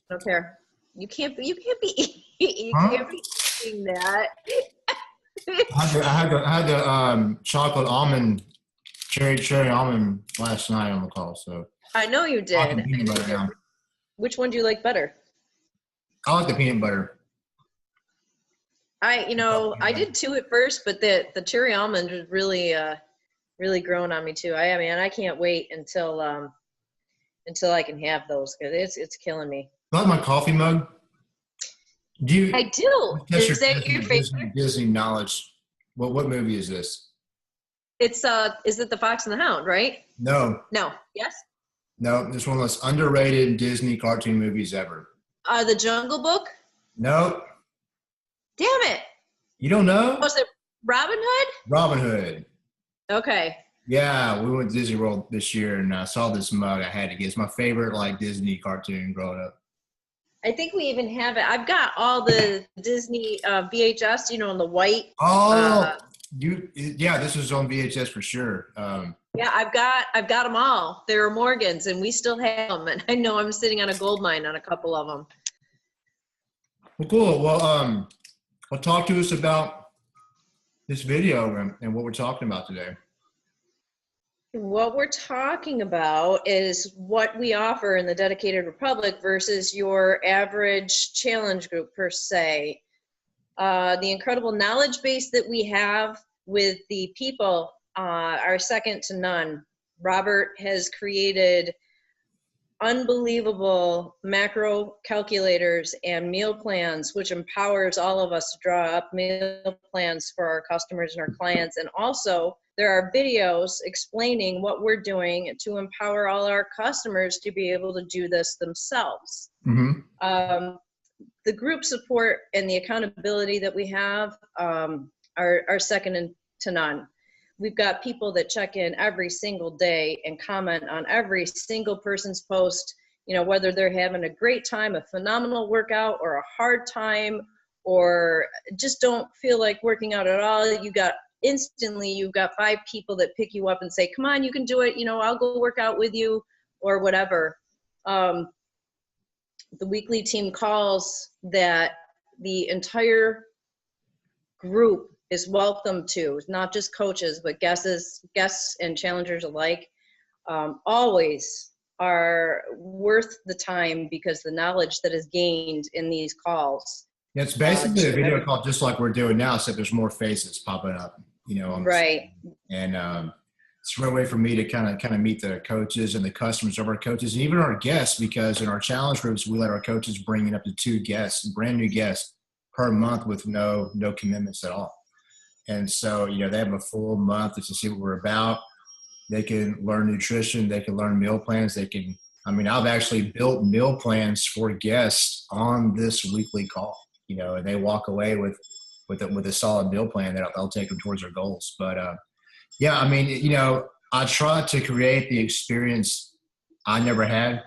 don't care. You can't be you Huh? can't be eating that. I had the chocolate almond, cherry almond last night on the call. So I know you I did. can I peanut know you butter did. now. Which one do you like better? I like the peanut butter. I did two at first, but the cherry almond was really growing on me too. I can't wait until I can have those because it's killing me. I like my coffee mug. Do I you do. test your Is that your favorite? Disney knowledge? What movie is this? It's is it the Fox and the Hound, right? No, No. Yes. no. It's one of the most underrated Disney cartoon movies ever. The Jungle Book. No, Damn it. you don't know? Was it Robin Hood? Robin Hood. Okay. Yeah, we went to Disney World this year and I saw this mug. I had to get. It's my favorite like Disney cartoon growing up. I think we even have it. I've got all the Disney VHS, in the white. Oh, yeah, this was on VHS for sure. Yeah, I've got them all. They're Morgans, and we still have them. And I know I'm sitting on a gold mine on a couple of them. Well, cool. Well, talk to us about this video and what we're talking about today. What we're talking about is what we offer in the Dedicated Republic versus your average challenge group per se. The incredible knowledge base that we have with the people are second to none. Robert has created unbelievable macro calculators and meal plans, which empowers all of us to draw up meal plans for our customers and our clients. And also, there are videos explaining what we're doing to empower all our customers to be able to do this themselves. Mm-hmm. The group support and the accountability that we have are second to none. We've got people that check in every single day and comment on every single person's post, whether they're having a great time, a phenomenal workout, or a hard time, or just don't feel like working out at all. You've got 5 people that pick you up and say, come on, you can do it. I'll go work out with you or whatever. The weekly team calls that the entire group is welcome to, not just coaches, but guests and challengers alike, always are worth the time because the knowledge that is gained in these calls. Yeah, it's basically a video call just like we're doing now, except there's more faces popping up, Right. And it's a real way for me to kind of meet the coaches and the customers of our coaches and even our guests, because in our challenge groups, we let our coaches bring in up to 2 guests, brand new guests per month with no commitments at all. And so, they have a full month to see what we're about. They can learn nutrition. They can learn meal plans. I've actually built meal plans for guests on this weekly call, and they walk away with a solid meal plan that I'll take them towards their goals. But, I try to create the experience I never had.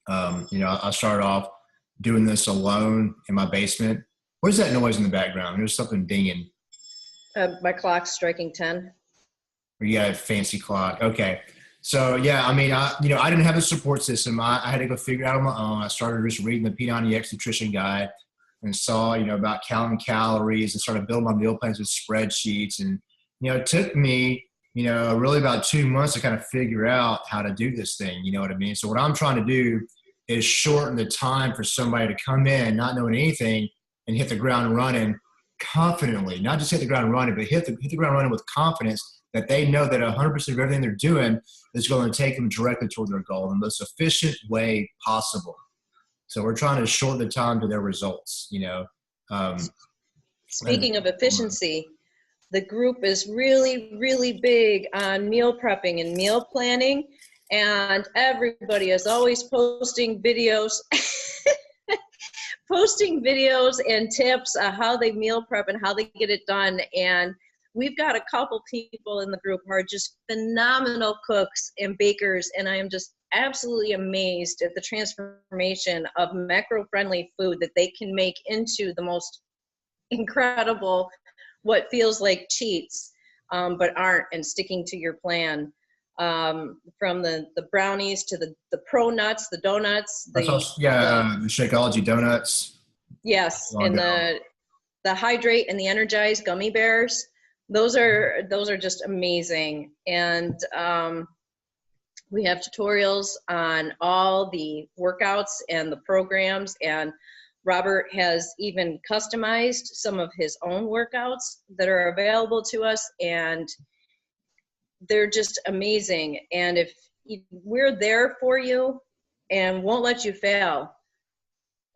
I started off doing this alone in my basement. What is that noise in the background? There's something dinging. My clock's striking 10. Or you got a fancy clock. Okay. So yeah, I didn't have a support system. I had to go figure it out on my own. I started just reading the P90X nutrition guide and saw, about counting calories and started building my meal plans with spreadsheets. And, it took me, really about 2 months to kind of figure out how to do this thing. You know what I mean? So what I'm trying to do is shorten the time for somebody to come in, not knowing anything, and hit the ground running confidently, not just hit the ground running, but hit the ground running with confidence that they know that 100% of everything they're doing is going to take them directly toward their goal in the most efficient way possible. So we're trying to shorten the time to their results, Speaking of efficiency, the group is really, really big on meal prepping and meal planning, and everybody is always posting videos and tips on how they meal prep and how they get it done. And we've got a couple people in the group who are just phenomenal cooks and bakers, and I am just absolutely amazed at the transformation of macro-friendly food that they can make into the most incredible, what feels like cheats, but aren't, and sticking to your plan. from the brownies to the pro nuts, the donuts, That's also, the Shakeology donuts. Yes, and the Hydrate and the Energize gummy bears. Those are just amazing. And we have tutorials on all the workouts and the programs, and Robert has even customized some of his own workouts that are available to us, and they're just amazing. And if we're there for you and won't let you fail,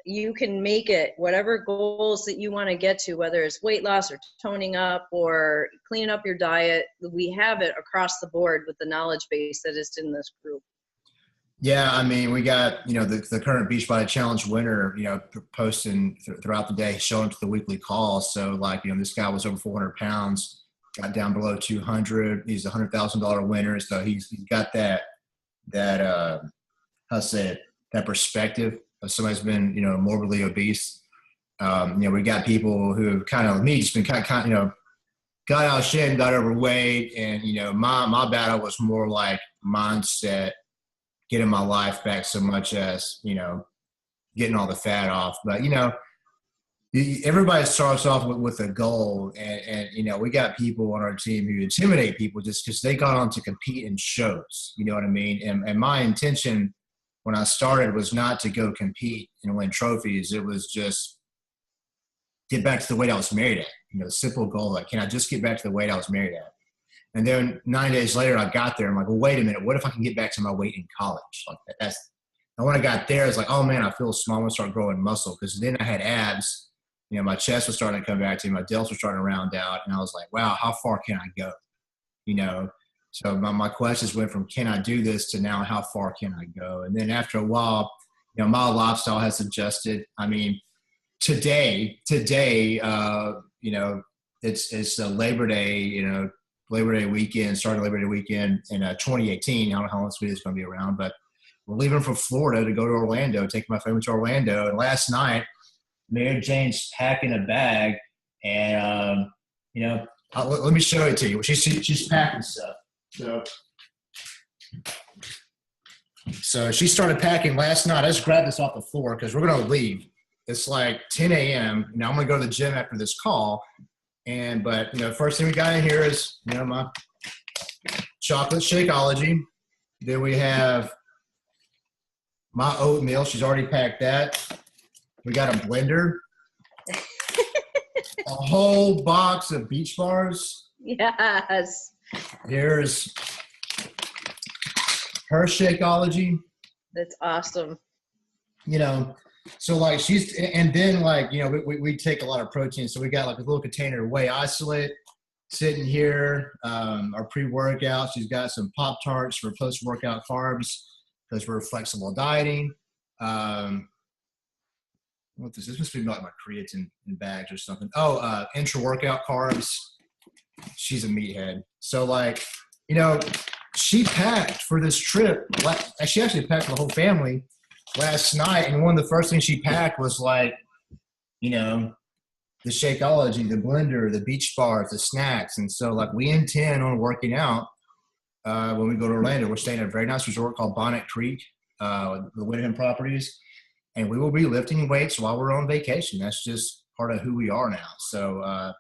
you can make it whatever goals that you want to get to, whether it's weight loss or toning up or cleaning up your diet. We have it across the board with the knowledge base that is in this group. Yeah, I mean, we got, the current Beachbody Challenge winner, posting throughout the day, showing up to the weekly calls. So this guy was over 400 pounds, got down below 200. He's a $100,000 winner. So he's got that that perspective of somebody's been, morbidly obese. We got people who have kind of, me, just been kind of, got out of shape and got overweight. And, my battle was more like mindset, getting my life back so much as, getting all the fat off. But, everybody starts off with a goal. And, we got people on our team who intimidate people just because they got on to compete in shows. You know what I mean? And my intention when I started was not to go compete and win trophies. It was just get back to the weight I was married at. Simple goal, like, can I just get back to the weight I was married at? And then 9 days later, I got there. I'm like, well, wait a minute. What if I can get back to my weight in college? And when I got there, it's like, oh man, I feel small. I'm gonna start growing muscle. Because then I had abs. My chest was starting to come back to me. My delts were starting to round out. And I was like, wow, how far can I go? So my questions went from can I do this to now how far can I go? And then after a while, my lifestyle has adjusted. I mean, today, it's a Labor Day, Labor Day weekend, starting Labor Day weekend in 2018. I don't know how long this video is going to be around, but we're leaving from Florida to go to Orlando, taking my family to Orlando. And last night, Mary Jane's packing a bag, and let me show it to you. She's packing stuff. So she started packing last night. I just grabbed this off the floor because we're going to leave. It's like 10 a.m. Now I'm going to go to the gym after this call. But first thing we got in here is, my chocolate Shakeology. Then we have my oatmeal. She's already packed that. We got a blender. A whole box of Beach Bars. Yes. Here's her Shakeology. That's awesome. So and then we take a lot of protein. So we got like a little container of whey isolate sitting here. Our pre-workout. She's got some Pop-Tarts for post-workout carbs because we're flexible dieting. What this must be like my creatine in bags or something. Intra-workout carbs. She's a meathead. So she packed for this trip. She actually packed the whole family last night. And one of the first things she packed was the Shakeology, the blender, the Beach Bars, the snacks. And so we intend on working out when we go to Orlando. We're staying at a very nice resort called Bonnet Creek, the Wyndham Properties. And we will be lifting weights while we're on vacation. That's just part of who we are now. So,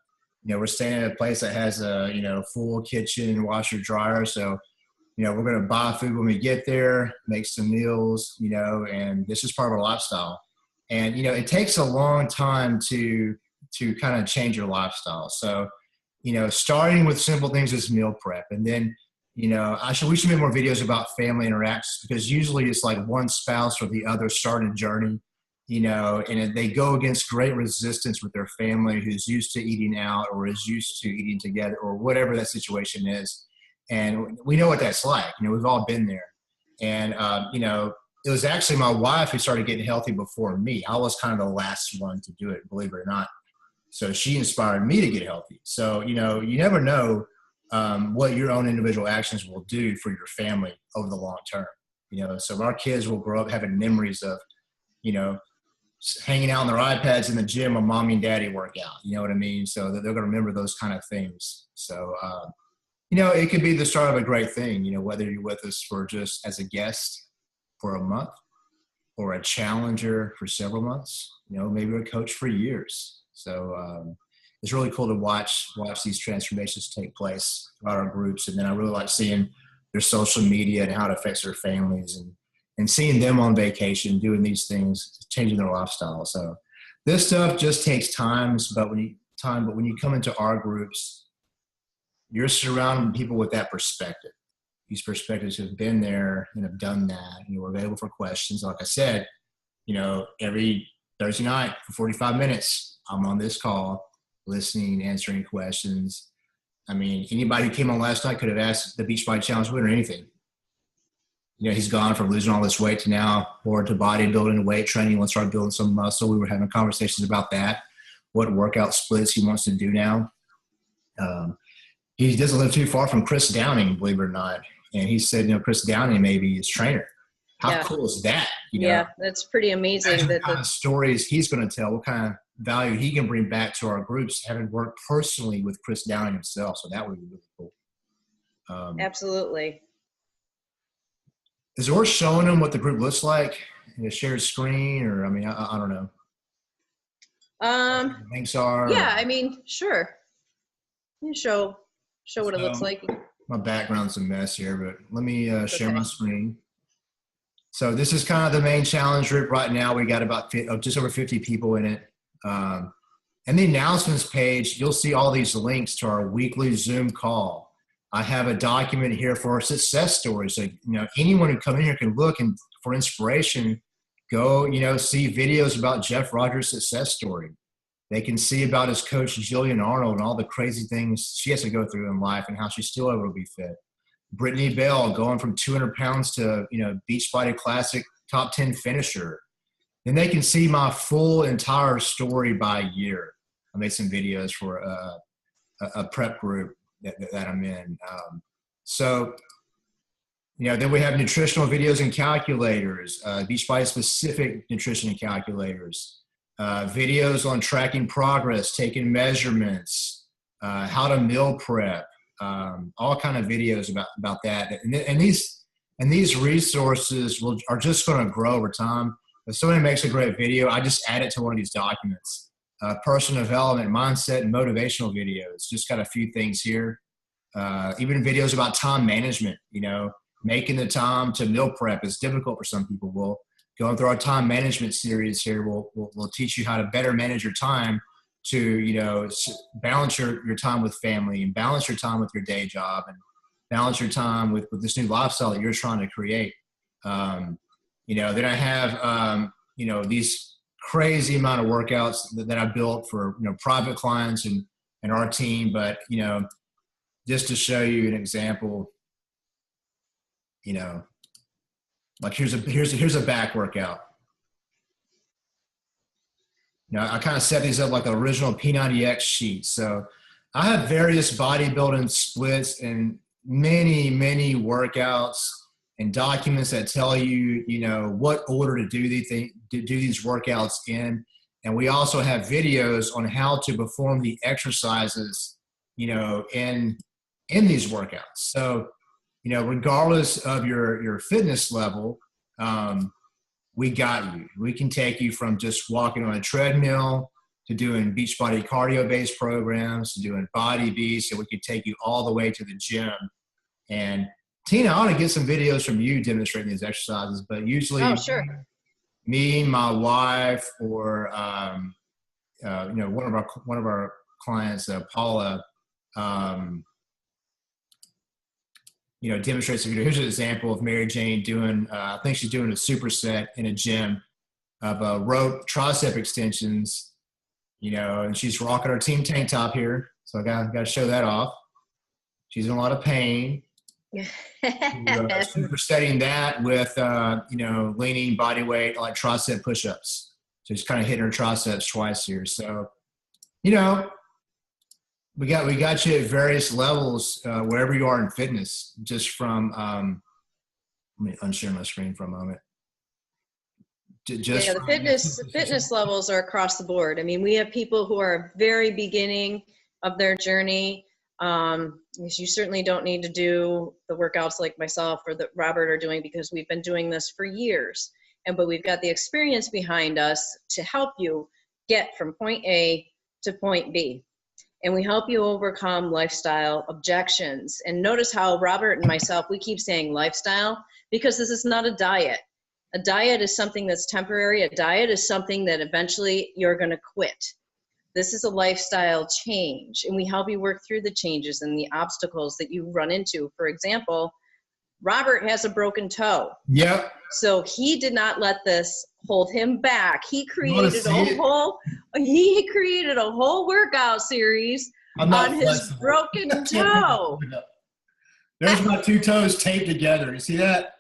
we're staying at a place that has a, full kitchen, washer, dryer. So, we're going to buy food when we get there, make some meals, and this is part of our lifestyle. And, it takes a long time to kind of change your lifestyle. So, starting with simple things is meal prep. And then, we should make more videos about family interactions because usually it's like one spouse or the other start a journey, and they go against great resistance with their family who's used to eating out or is used to eating together or whatever that situation is. And we know what that's like. We've all been there. And, it was actually my wife who started getting healthy before me. I was kind of the last one to do it, believe it or not. So she inspired me to get healthy. So, you never know what your own individual actions will do for your family over the long term. So our kids will grow up having memories of, hanging out on their iPads in the gym when mommy and daddy work out. You know what I mean? So they're going to remember those kind of things. So, it could be the start of a great thing, whether you're with us for just as a guest for a month or a challenger for several months, maybe a coach for years. So it's really cool to watch these transformations take place throughout our groups. And then I really like seeing their social media and how it affects their families and seeing them on vacation, doing these things, changing their lifestyle. So this stuff just takes time, but when you come into our groups, you're surrounding people with that perspective. These perspectives have been there and have done that. And we're available for questions. Like I said, every Thursday night for 45 minutes, I'm on this call, listening, answering questions. I mean, anybody who came on last night could have asked the Beachbody Challenge winner anything. He's gone from losing all this weight to now more to bodybuilding and weight training. Let's start building some muscle. We were having conversations about that, what workout splits he wants to do now. He doesn't live too far from Chris Downing, believe it or not. And he said, Chris Downing may be his trainer. How cool is that? Yeah, that's pretty amazing. What kind of stories he's going to tell, what kind of value he can bring back to our groups, having worked personally with Chris Downing himself. So that would be really cool. Absolutely. Is it worth showing them what the group looks like in a shared screen? Or, I don't know. Links are. Yeah, sure. You show what it looks like. My background's a mess here, but let me share my screen. So this is kind of the main challenge group right now. We got about just over 50 people in it. And the announcements page, you'll see all these links to our weekly Zoom call. I have a document here for our success stories. So, anyone who come in here can look and for inspiration, go, see videos about Jeff Rogers' success story. They can see about his coach, Jillian Arnold, and all the crazy things she has to go through in life and how she's still able to be fit. Brittany Bell going from 200 pounds to, Beachbody Classic top 10 finisher. Then they can see my full entire story by year. I made some videos for a prep group that I'm in. Then we have nutritional videos and calculators, Beachbody specific nutrition and calculators. Videos on tracking progress, taking measurements, how to meal prep, all kind of videos about that. And these resources are just going to grow over time. If somebody makes a great video, I just add it to one of these documents. Personal development, mindset, and motivational videos. Just got a few things here. Even videos about time management, making the time to meal prep is difficult for some people. Well, going through our time management series here, we'll teach you how to better manage your time to, balance your time with family and balance your time with your day job and balance your time with this new lifestyle that you're trying to create. Then I have, these crazy amount of workouts that I built for, private clients and our team. But, just to show you an example, like here's a back workout. I kind of set these up like the original P90X sheet. So I have various bodybuilding splits and many, many workouts and documents that tell you, what order to do these workouts in. And we also have videos on how to perform the exercises, in these workouts. So, regardless of your fitness level, we got you. We can take you from just walking on a treadmill to doing Beachbody cardio-based programs, to doing Body Beast, so we could take you all the way to the gym. And Tina, I want to get some videos from you demonstrating these exercises, but usually me, my wife, or one of our clients, Paula, demonstrates a video. Here's an example of Mary Jane doing, I think she's doing a superset in a gym of rope tricep extensions, and she's rocking her team tank top here. So I got to show that off. She's in a lot of pain. Supersetting that with, leaning body weight, like tricep push-ups. So she's kind of hitting her triceps twice here. So, we got you at various levels, wherever you are in fitness, just from, let me unshare my screen for a moment. The fitness levels are across the board. We have people who are very beginning of their journey. Because you certainly don't need to do the workouts like myself or that Robert are doing, because we've been doing this for years. But we've got the experience behind us to help you get from point A to point B. And we help you overcome lifestyle objections. And notice how Robert and myself, we keep saying lifestyle, because this is not a diet. A diet is something that's temporary. A diet is something that eventually you're going to quit. This is a lifestyle change, and we help you work through the changes and the obstacles that you run into. For example, Robert has a broken toe. Yep. So he did not let this hold him back. He created he created a whole workout series on his broken toe. There's my two toes taped together. You see that?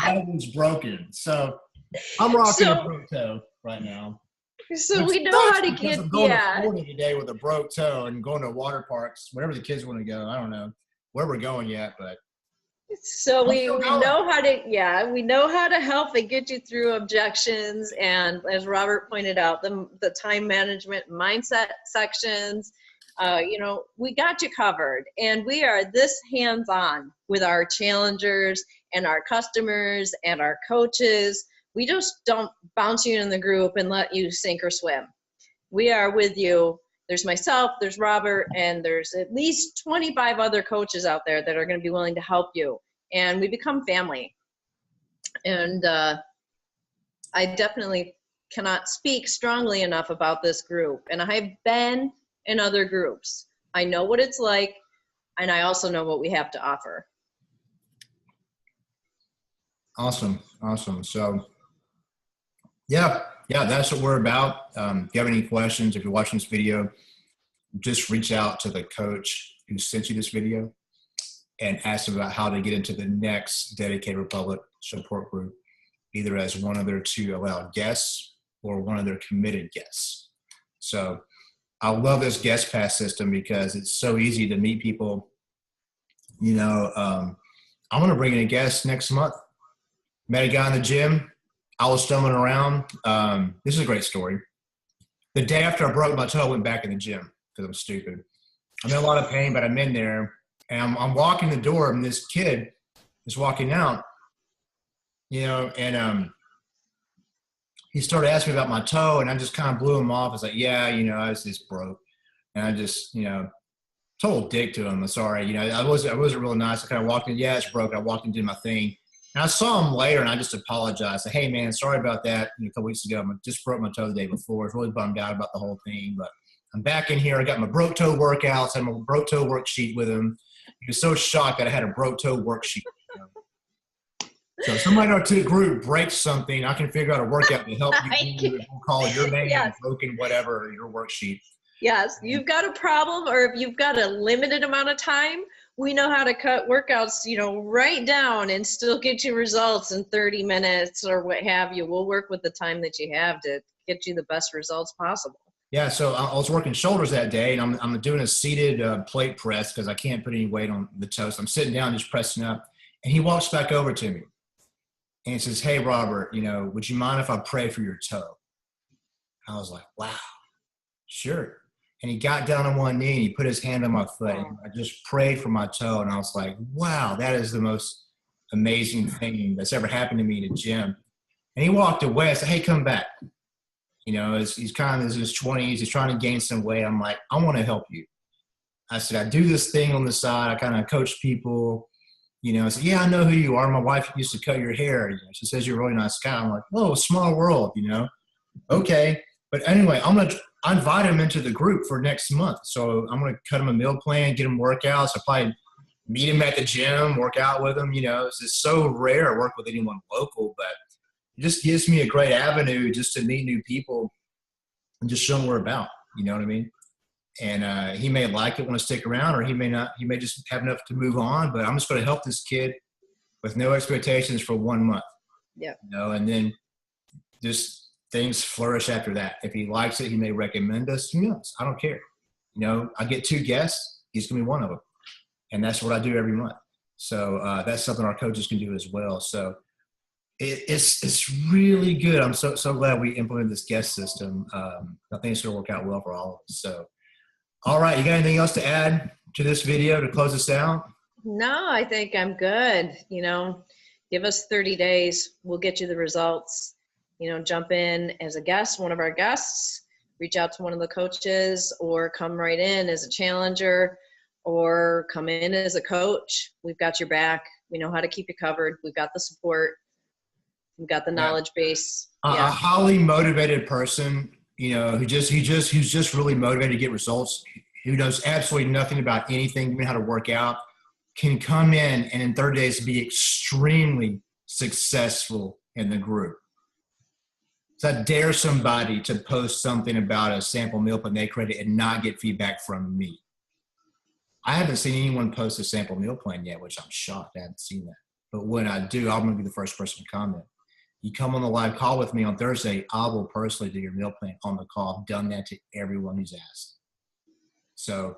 That one's broken. So I'm rocking a broke toe right now. So we know how to get, I'm going to Florida today with a broke toe and going to water parks, wherever the kids want to go. I don't know where we're going yet, but. So we know how to, we know how to help and get you through objections. And as Robert pointed out, the time management mindset sections, we got you covered. And we are this hands-on with our challengers and our customers and our coaches. We just don't bounce you in the group and let you sink or swim. We are with you. There's myself, there's Robert, and there's at least 25 other coaches out there that are going to be willing to help you. And we become family. And I definitely cannot speak strongly enough about this group. And I've been in other groups. I know what it's like, and I also know what we have to offer. Awesome. So, yeah, that's what we're about. If you have any questions, if you're watching this video, just reach out to the coach who sent you this video and ask them about how to get into the next Dedicated Republic support group, either as one of their 2 allowed guests or one of their committed guests. So I love this guest pass system because it's so easy to meet people. I'm going to bring in a guest next month. Met a guy in the gym. I was stumbling around. This is a great story. The day after I broke my toe, I went back in the gym because I'm stupid. I'm in a lot of pain, but I'm in there. And I'm walking the door, and this kid is walking out, and he started asking me about my toe, and I just kind of blew him off. I was like, I was just broke. And I just, total dick to him. I'm sorry. I wasn't real nice. I kind of walked in. Yeah, it's broke. I walked into my thing. And I saw him later, and I just apologized. I said, hey, man, sorry about that. A couple weeks ago, I just broke my toe the day before. I was really bummed out about the whole thing. But I'm back in here. I got my broke toe workouts. I had my broke toe worksheet with him. He was so shocked that I had a broke toe worksheet. So if somebody in our group breaks something, I can figure out a workout to help you. We'll call your name, broken, whatever, your worksheet. Yes, you've got a problem, or if you've got a limited amount of time, we know how to cut workouts, right down and still get you results in 30 minutes or what have you. We'll work with the time that you have to get you the best results possible. Yeah, so I was working shoulders that day, and I'm doing a seated plate press because I can't put any weight on the toes. I'm sitting down just pressing up, and he walks back over to me, and he says, hey, Robert, would you mind if I pray for your toe? I was like, wow, sure. And he got down on one knee, and he put his hand on my foot, and I just prayed for my toe, and I was like, wow, that is the most amazing thing that's ever happened to me in a gym. And he walked away. I said, hey, come back. He's kind of in his 20s. He's trying to gain some weight. I'm like, I want to help you. I said, I do this thing on the side. I kind of coach people. I said, yeah, I know who you are. My wife used to cut your hair. She says you're a really nice guy. I'm like, oh, small world, Okay. But anyway, I invite him into the group for next month. So I'm going to cut him a meal plan, get him workouts. I'll probably meet him at the gym, work out with him. It's just so rare to work with anyone local, but it just gives me a great avenue just to meet new people and just show them what we're about. You know what I mean? And he may like it, want to stick around, or he may not. He may just have enough to move on. But I'm just going to help this kid with no expectations for 1 month. Yeah. And then just things flourish after that. If he likes it, he may recommend us. Who knows? I don't care. I get 2 guests. He's going to be one of them. And that's what I do every month. So that's something our coaches can do as well. So it's really good. I'm so glad we implemented this guest system. I think it's going to work out well for all of us. So, all right. You got anything else to add to this video to close us out? No, I think I'm good. Give us 30 days. We'll get you the results. Jump in as a guest, one of our guests, reach out to one of the coaches, or come right in as a challenger, or come in as a coach. We've got your back. We know how to keep you covered. We've got the support. We've got the knowledge base. A highly motivated person, who's just really motivated to get results, who knows absolutely nothing about anything, even how to work out, can come in 30 days be extremely successful in the group. So I dare somebody to post something about a sample meal plan they created and not get feedback from me. I haven't seen anyone post a sample meal plan yet, which I'm shocked I haven't seen that. But when I do, I'm going to be the first person to comment. You come on the live call with me on Thursday, I will personally do your meal plan on the call. I've done that to everyone who's asked. So,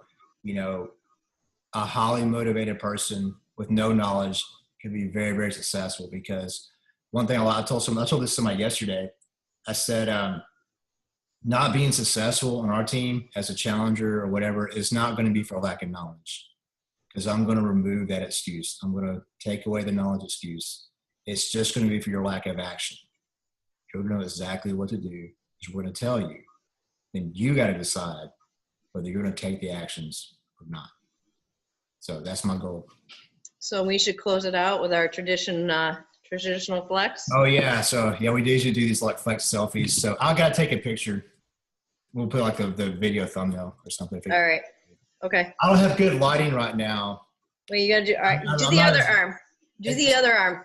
a highly motivated person with no knowledge can be very, very successful, because one thing I told this to somebody yesterday. I said, not being successful on our team as a challenger or whatever is not going to be for lack of knowledge, because I'm going to remove that excuse. I'm going to take away the knowledge excuse. It's just going to be for your lack of action. You're going to know exactly what to do, because we're going to tell you. Then you got to decide whether you're going to take the actions or not. So that's my goal. So we should close it out with our traditional flex. Oh yeah. So yeah, we usually do these like flex selfies. So I got to take a picture. We'll put like the video thumbnel or something. All right. Okay. I don't have good lighting right now. Well, you got to do, all right. Do the other arm. Do the other arm.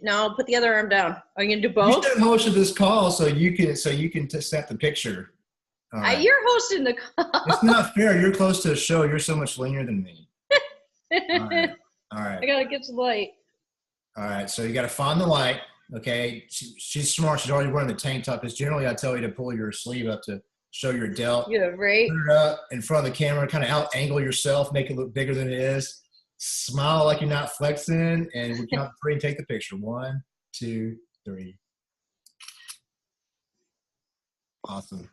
No, put the other arm down. Are you going to do both? You should host this call so you can snap the picture. All right. You're hosting the call. It's not fair. You're close to a show. You're so much leaner than me. All right. I got to get some light. All right. So you got to find the light. Okay. She's smart. She's already wearing the tank top. Because generally I tell you to pull your sleeve up to show your delt. Yeah, right. Put it up in front of the camera. Kind of out angle yourself. Make it look bigger than it is. Smile like you're not flexing. And we count to 3 and take the picture. 1, 2, 3. Awesome.